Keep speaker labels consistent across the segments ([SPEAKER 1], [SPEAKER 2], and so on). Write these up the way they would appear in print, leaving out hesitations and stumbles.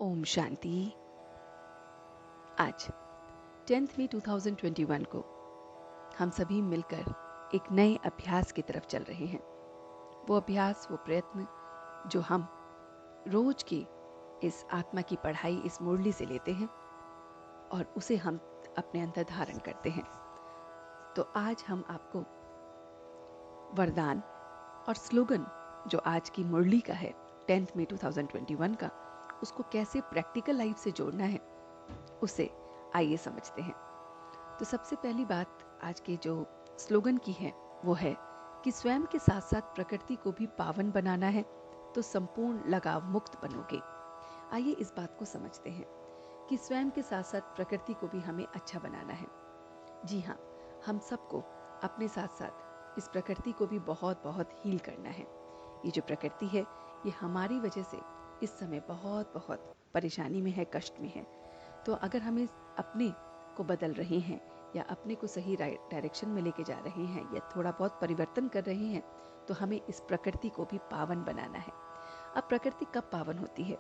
[SPEAKER 1] ओम शांति। आज 10 मई 2021 को हम सभी मिलकर एक नए अभ्यास की तरफ चल रहे हैं। वो अभ्यास, वो प्रयत्न जो हम रोज की इस आत्मा की पढ़ाई, इस मुरली से लेते हैं और उसे हम अपने अंदर धारण करते हैं। तो आज हम आपको वरदान और स्लोगन जो आज की मुरली का है 10 मई 2021 का, उसको कैसे प्रैक्टिकल लाइफ से जोड़ना है उसे आइए समझते हैं। तो सबसे पहली बात आज के जो स्लोगन की है वो है कि स्वयं के साथ साथ प्रकृति को भी पावन बनाना है तो संपूर्ण लगाव मुक्त बनोगे। आइए इस बात को समझते हैं कि स्वयं के साथ साथ प्रकृति को भी हमें अच्छा बनाना है। जी हाँ, हम सबको अपने साथ साथ इस प्रकृति को भी बहुत बहुत हील करना है। ये जो प्रकृति है ये हमारी वजह से इस समय बहुत बहुत परेशानी में है, कष्ट में है। तो अगर हमें अपने को बदल रहे हैं या अपने को सही डायरेक्शन में लेके जा रहे हैं या थोड़ा बहुत परिवर्तन कर रहे हैं तो हमें इस प्रकृति को भी पावन बनाना है। अब प्रकृति कब पावन होती है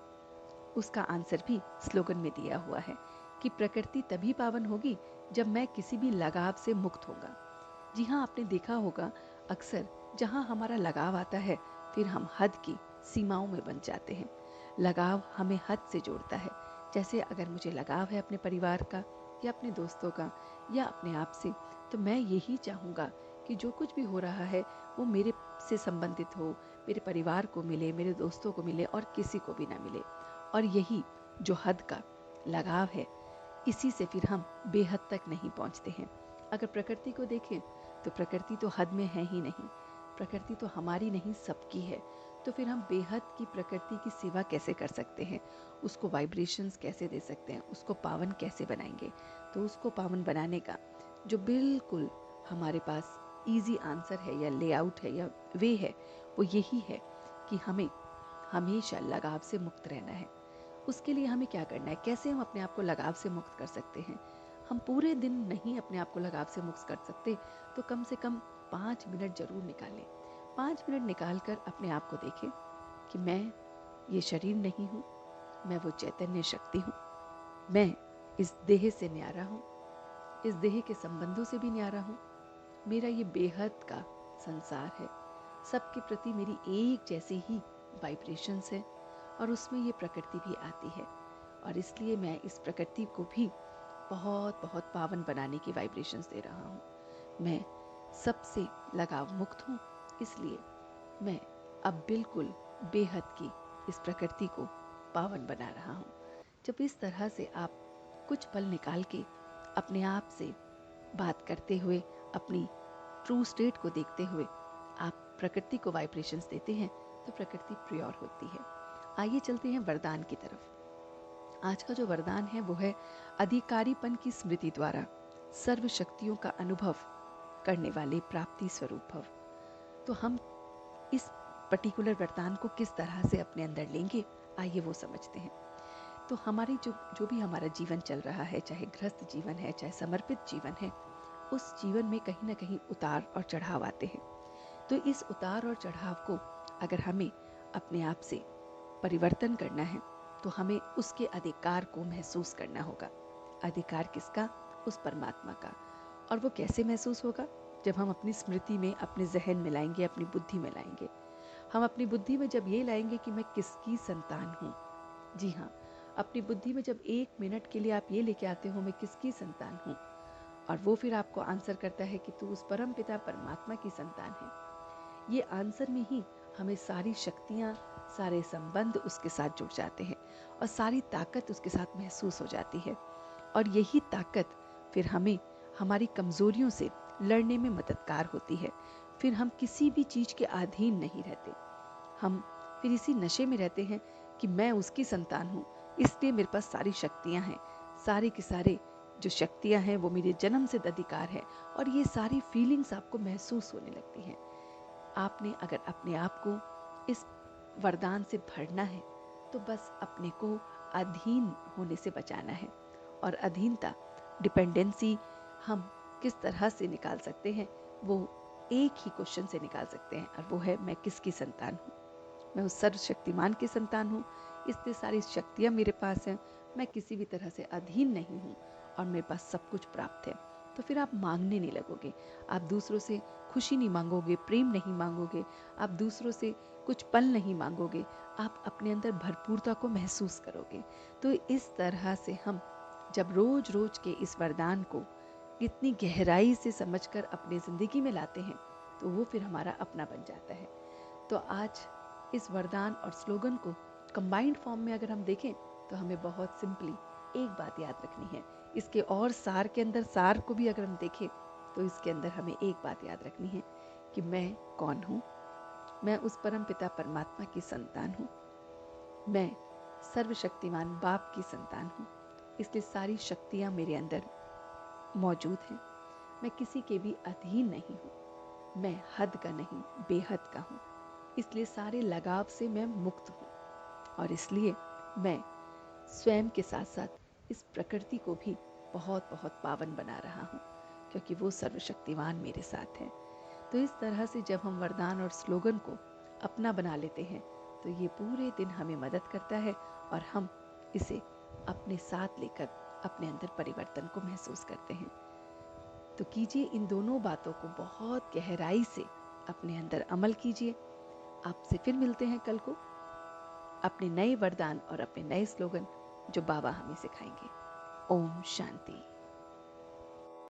[SPEAKER 1] उसका आंसर भी स्लोगन में दिया हुआ है कि प्रकृति तभी पावन होगी जब मैं किसी भी लगाव से मुक्त होगा। जी हाँ, आपने देखा होगा अक्सर जहाँ हमारा लगाव आता है फिर हम हद की सीमाओं में बन जाते हैं। लगाव हमें हद से जोड़ता है। जैसे अगर मुझे लगाव है अपने परिवार का या अपने दोस्तों का या अपने आप से, तो मैं यही चाहूँगा कि जो कुछ भी हो रहा है वो मेरे से संबंधित हो, मेरे परिवार को मिले, मेरे दोस्तों को मिले और किसी को भी ना मिले। और यही जो हद का लगाव है, इसी से फिर हम बेहद तक नहीं पहुँचते हैं। अगर प्रकृति को देखें तो प्रकृति तो हद में है ही नहीं, प्रकृति तो हमारी नहीं सबकी है। तो फिर हम बेहद की प्रकृति की सेवा कैसे कर सकते हैं, उसको वाइब्रेशंस कैसे दे सकते हैं, उसको पावन कैसे बनाएंगे। तो उसको पावन बनाने का जो बिल्कुल हमारे पास इजी आंसर है या लेआउट है या वे है, वो यही है कि हमें हमेशा लगाव से मुक्त रहना है। उसके लिए हमें क्या करना है, कैसे हम अपने आप को लगाव से मुक्त कर सकते हैं। हम पूरे दिन नहीं अपने आप को लगाव से मुक्त कर सकते तो कम से कम 5 मिनट जरूर निकालें। 5 मिनट निकाल कर अपने आप को देखें कि मैं ये शरीर नहीं हूँ, मैं वो चैतन्य शक्ति हूँ, मैं इस देह से न्यारा हूँ, इस देह के संबंधों से भी न्यारा हूँ। मेरा ये बेहद का संसार है, सबके प्रति मेरी एक जैसी ही वाइब्रेशंस है और उसमें ये प्रकृति भी आती है। और इसलिए मैं इस प्रकृति को भी बहुत बहुत पावन बनाने की वाइब्रेशंस दे रहा हूँ। मैं सबसे लगाव मुक्त हूँ, इसलिए मैं अब बिल्कुल बेहद की इस प्रकृति को पावन बना रहा हूँ। जब इस तरह से आप कुछ पल निकाल के अपने आप से बात करते हुए, अपनी ट्रू स्टेट को देखते हुए आप प्रकृति को वाइब्रेशंस देते हैं तो प्रकृति प्योर होती है। आइए चलते हैं वरदान की तरफ। आज का जो वरदान है वो है अधिकारीपन की स्मृति द्वारा सर्व शक्तियों का अनुभव करने वाले प्राप्ति स्वरूप भव। तो हम इस पर्टिकुलर वरदान को किस तरह से अपने अंदर लेंगे, आइए वो समझते हैं। तो हमारी जो भी हमारा जीवन चल रहा है, चाहे गृहस्थ जीवन है, चाहे समर्पित जीवन है, उस जीवन में कहीं ना कहीं उतार और चढ़ाव आते हैं। तो इस उतार और चढ़ाव को अगर हमें अपने आप से परिवर्तन करना है तो हमें उसके अधिकार को महसूस करना होगा। अधिकार किसका? उस परमात्मा का। और वो कैसे महसूस होगा? जब हम अपनी स्मृति में, अपने जहन में लाएंगे, अपनी बुद्धि में लाएंगे। हम अपनी बुद्धि में जब ये लाएंगे कि मैं किसकी संतान हूँ, जी हाँ, अपनी बुद्धि में जब 1 मिनट के लिए आप ये लेके आते हो मैं किसकी संतान हूँ, और वो फिर आपको आंसर करता है कि तू उस परम पिता परमात्मा की संतान है। ये आंसर में ही हमें सारी शक्तियाँ, सारे संबंध उसके साथ जुड़ जाते हैं और सारी ताकत उसके साथ महसूस हो जाती है। और यही ताकत फिर हमें हमारी कमजोरियों से लड़ने में मददगार होती है। फिर हम किसी भी चीज के अधीन नहीं रहते। हम फिर इसी नशे में रहते हैं कि मैं उसकी संतान हूँ, इसलिए मेरे पास सारी शक्तियाँ हैं। सारे के सारे जो शक्तियाँ हैं वो मेरे जन्म से अधिकार है और ये सारी फीलिंग्स आपको महसूस होने लगती हैं। आपने अगर अपने आप को इस वरदान से भरना है तो बस अपने को अधीन होने से बचाना है। और अधीनता, डिपेंडेंसी हम किस तरह से निकाल सकते हैं, वो एक ही क्वेश्चन से निकाल सकते हैं और वो है मैं किसकी संतान हूँ। मैं उस सर्वशक्तिमान की संतान हूँ इतनी सारी शक्तियाँ मेरे पास हैं, मैं किसी भी तरह से अधीन नहीं हूँ और मेरे पास सब कुछ प्राप्त है। तो फिर आप मांगने नहीं लगोगे, आप दूसरों से खुशी नहीं मांगोगे, प्रेम नहीं मांगोगे, आप दूसरों से कुछ पल नहीं मांगोगे, आप अपने अंदर भरपूरता को महसूस करोगे। तो इस तरह से हम जब रोज रोज के इस वरदान को इतनी गहराई से समझकर अपनी जिंदगी में लाते हैं तो वो फिर हमारा अपना बन जाता है। तो आज इस वरदान और स्लोगन को कंबाइंड फॉर्म में अगर हम देखें तो हमें बहुत सिंपली एक बात याद रखनी है। इसके और सार के अंदर सार को भी अगर हम देखें तो इसके अंदर हमें एक बात याद रखनी है कि मैं कौन हूँ। मैं उस परम पिता परमात्मा की संतान हूँ, मैं सर्वशक्तिमान बाप की संतान हूँ, इसलिए सारी शक्तियाँ मेरे अंदर मौजूद हैं। मैं किसी के भी अधीन नहीं हूँ, मैं हद का नहीं बेहद का हूँ, इसलिए सारे लगाव से मैं मुक्त हूँ और इसलिए मैं स्वयं के साथ साथ इस प्रकृति को भी बहुत बहुत पावन बना रहा हूँ क्योंकि वो सर्वशक्तिमान मेरे साथ है। तो इस तरह से जब हम वरदान और स्लोगन को अपना बना लेते हैं तो ये पूरे दिन हमें मदद करता है और हम इसे अपने साथ लेकर अपने अंदर परिवर्तन को महसूस करते हैं। तो कीजिए इन दोनों बातों को बहुत गहराई से अपने अंदर अमल कीजिए। आपसे फिर मिलते हैं कल को अपने नए वरदान और अपने नए स्लोगन जो बाबा हमें सिखाएंगे। ओम शांति।